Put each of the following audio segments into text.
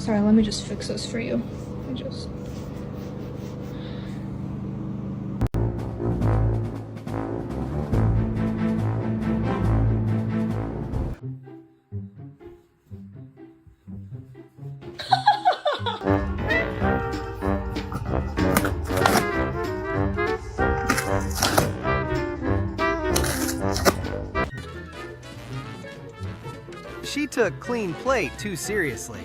Sorry, let me just fix this for you. She took clean plate too seriously.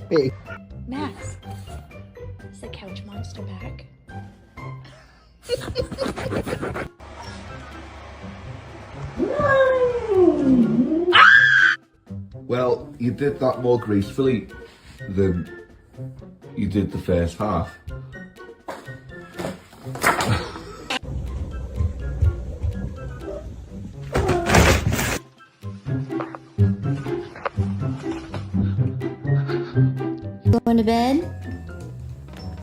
Hey. Max, is the couch monster back? Well, you did that more gracefully than you did the first half. Going to bed?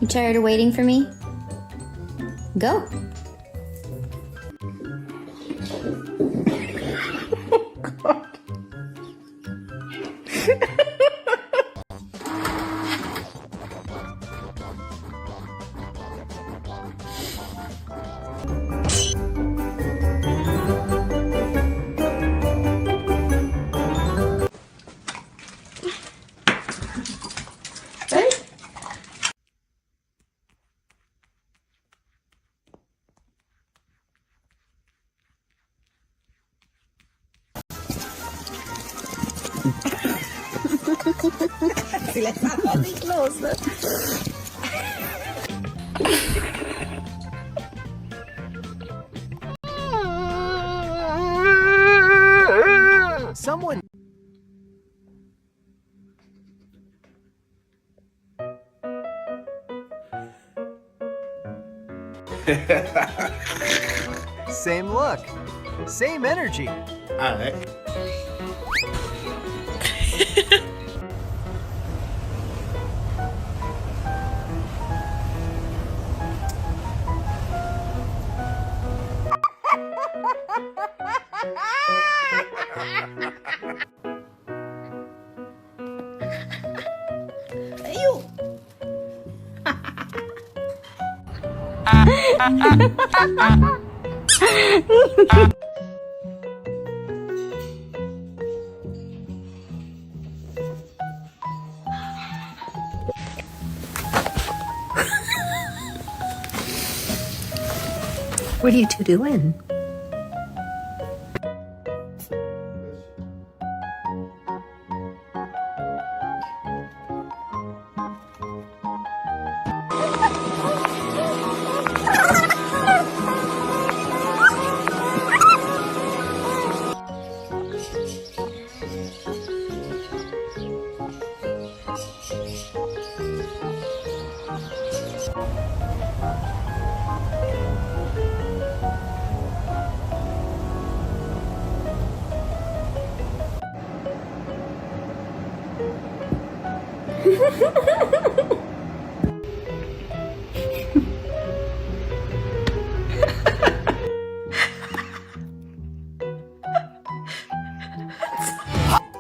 You tired of waiting for me? Go. Si le está muy close. Someone. Same look, same energy. Alright. What are you two doing?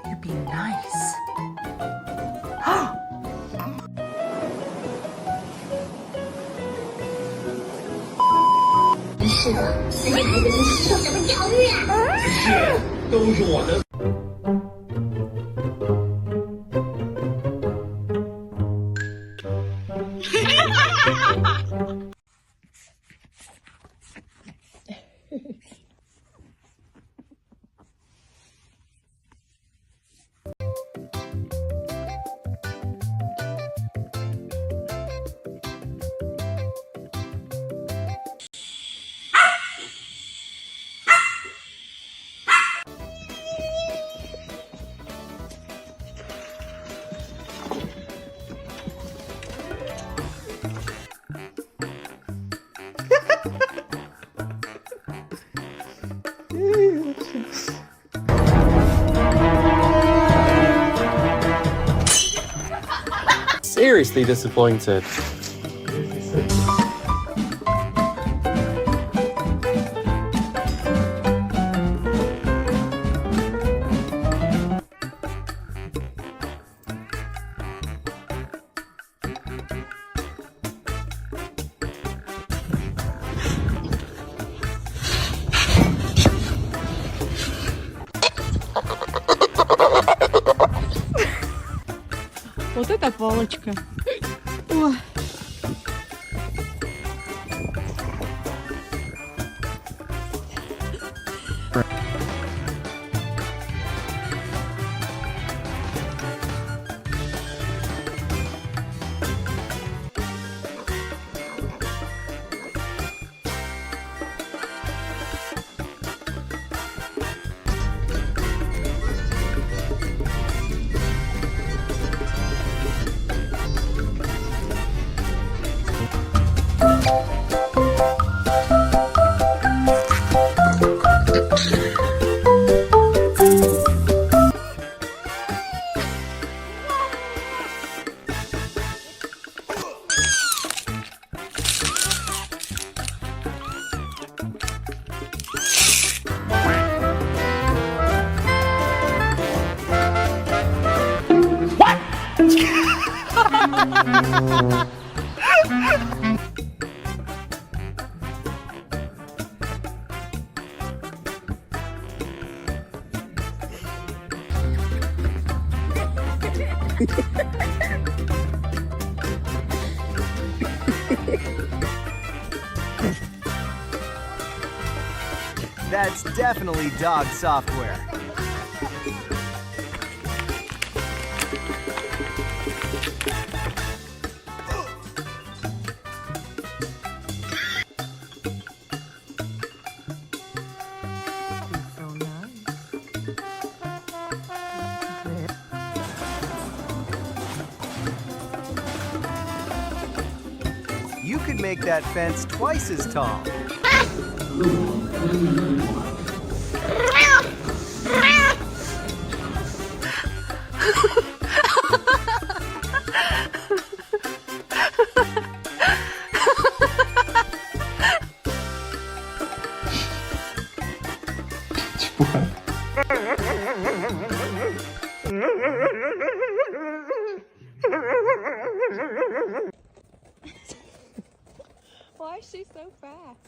You're being nice. seriously disappointed. Вот это палочка. Ой. That's definitely dog software. You could make that fence twice as tall. Why is she so fast?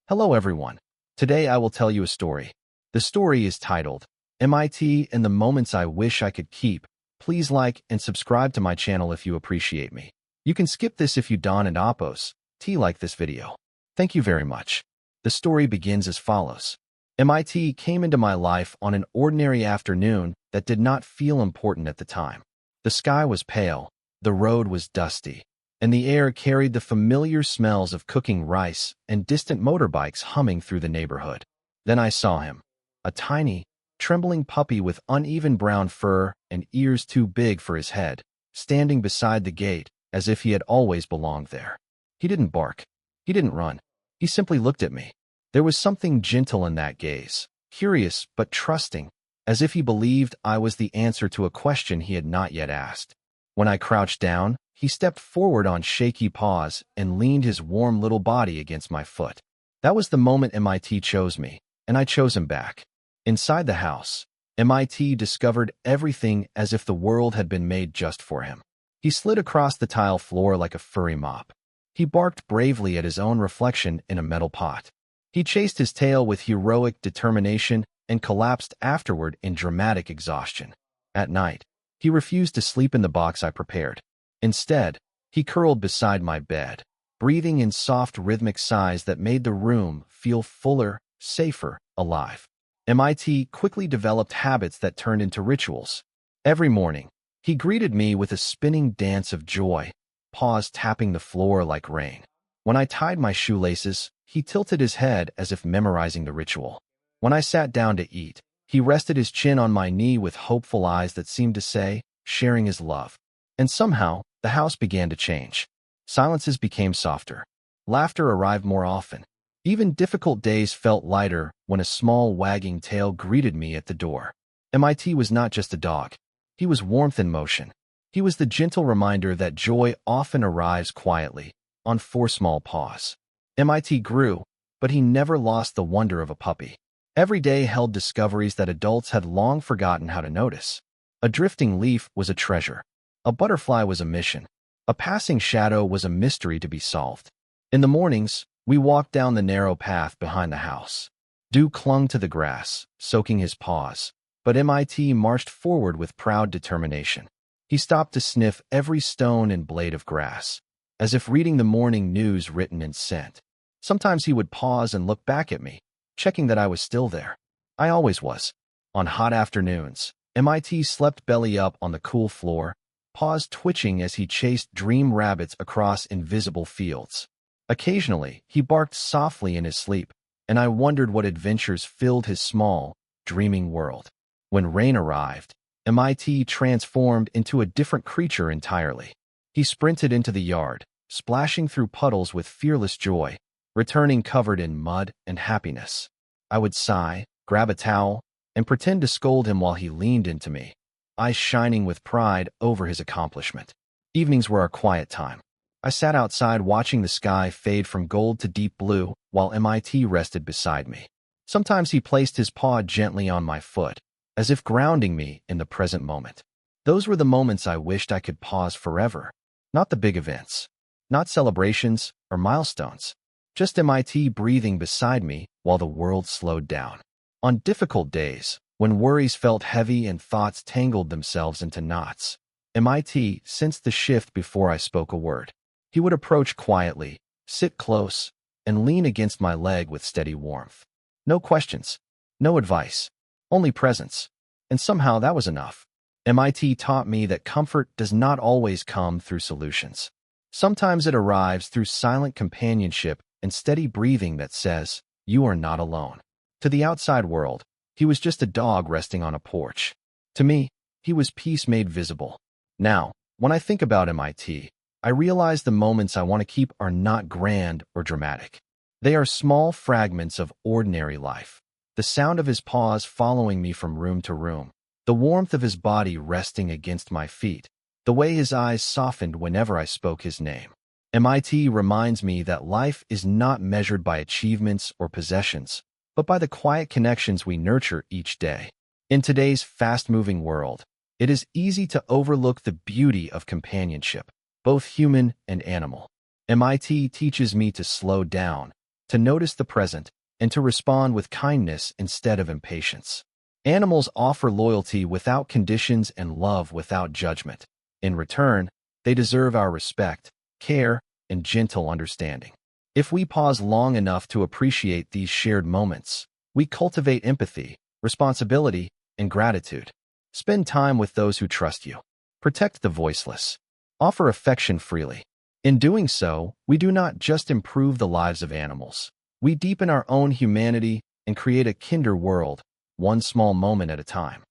Hello everyone. Today I will tell you a story. The story is titled, MIT and the Moments I Wish I Could Keep. Please like and subscribe to my channel if you appreciate me. You can skip this if you don't and oppose. Like this video. Thank you very much. The story begins as follows. MIT came into my life on an ordinary afternoon that did not feel important at the time. The sky was pale, the road was dusty, and the air carried the familiar smells of cooking rice and distant motorbikes humming through the neighborhood. Then I saw him, a tiny, trembling puppy with uneven brown fur and ears too big for his head, standing beside the gate as if he had always belonged there. He didn't bark. He didn't run. He simply looked at me. There was something gentle in that gaze, curious but trusting, as if he believed I was the answer to a question he had not yet asked. When I crouched down, he stepped forward on shaky paws and leaned his warm little body against my foot. That was the moment MIT chose me, and I chose him back. Inside the house, MIT discovered everything as if the world had been made just for him. He slid across the tile floor like a furry mop. He barked bravely at his own reflection in a metal pot. He chased his tail with heroic determination and collapsed afterward in dramatic exhaustion. At night, he refused to sleep in the box I prepared. Instead, he curled beside my bed, breathing in soft rhythmic sighs that made the room feel fuller, safer, alive. MIT quickly developed habits that turned into rituals. Every morning, he greeted me with a spinning dance of joy, paws tapping the floor like rain. When I tied my shoelaces, he tilted his head as if memorizing the ritual. When I sat down to eat, he rested his chin on my knee with hopeful eyes that seemed to say, sharing his love. And somehow, the house began to change. Silences became softer. Laughter arrived more often. Even difficult days felt lighter when a small wagging tail greeted me at the door. MIT was not just a dog. He was warmth in motion. He was the gentle reminder that joy often arrives quietly, on 4 small paws. MIT grew, but he never lost the wonder of a puppy. Every day held discoveries that adults had long forgotten how to notice. A drifting leaf was a treasure. A butterfly was a mission. A passing shadow was a mystery to be solved. In the mornings, we walked down the narrow path behind the house. Dew clung to the grass, soaking his paws, but MIT marched forward with proud determination. He stopped to sniff every stone and blade of grass, as if reading the morning news written in scent. Sometimes he would pause and look back at me, checking that I was still there. I always was. On hot afternoons, MIT slept belly up on the cool floor, paws twitching as he chased dream rabbits across invisible fields. Occasionally, he barked softly in his sleep, and I wondered what adventures filled his small, dreaming world. When rain arrived, MIT transformed into a different creature entirely. He sprinted into the yard, splashing through puddles with fearless joy, returning covered in mud and happiness. I would sigh, grab a towel, and pretend to scold him while he leaned into me, eyes shining with pride over his accomplishment. Evenings were our quiet time. I sat outside watching the sky fade from gold to deep blue while MIT rested beside me. Sometimes he placed his paw gently on my foot, as if grounding me in the present moment. Those were the moments I wished I could pause forever. Not the big events, not celebrations or milestones, just MIT breathing beside me while the world slowed down. On difficult days, when worries felt heavy and thoughts tangled themselves into knots, MIT sensed the shift before I spoke a word. He would approach quietly, sit close, and lean against my leg with steady warmth. No questions, no advice, only presence. And somehow that was enough. MIT taught me that comfort does not always come through solutions. Sometimes it arrives through silent companionship and steady breathing that says, you are not alone. To the outside world, he was just a dog resting on a porch. To me, he was peace made visible. Now, when I think about MIT, I realize the moments I want to keep are not grand or dramatic. They are small fragments of ordinary life. The sound of his paws following me from room to room, the warmth of his body resting against my feet, the way his eyes softened whenever I spoke his name. MIT reminds me that life is not measured by achievements or possessions, but by the quiet connections we nurture each day. In today's fast-moving world, it is easy to overlook the beauty of companionship, both human and animal. MIT teaches me to slow down, to notice the present, and to respond with kindness instead of impatience. Animals offer loyalty without conditions and love without judgment. In return, they deserve our respect, care, and gentle understanding. If we pause long enough to appreciate these shared moments, we cultivate empathy, responsibility, and gratitude. Spend time with those who trust you. Protect the voiceless. Offer affection freely. In doing so, we do not just improve the lives of animals. We deepen our own humanity and create a kinder world, one small moment at a time.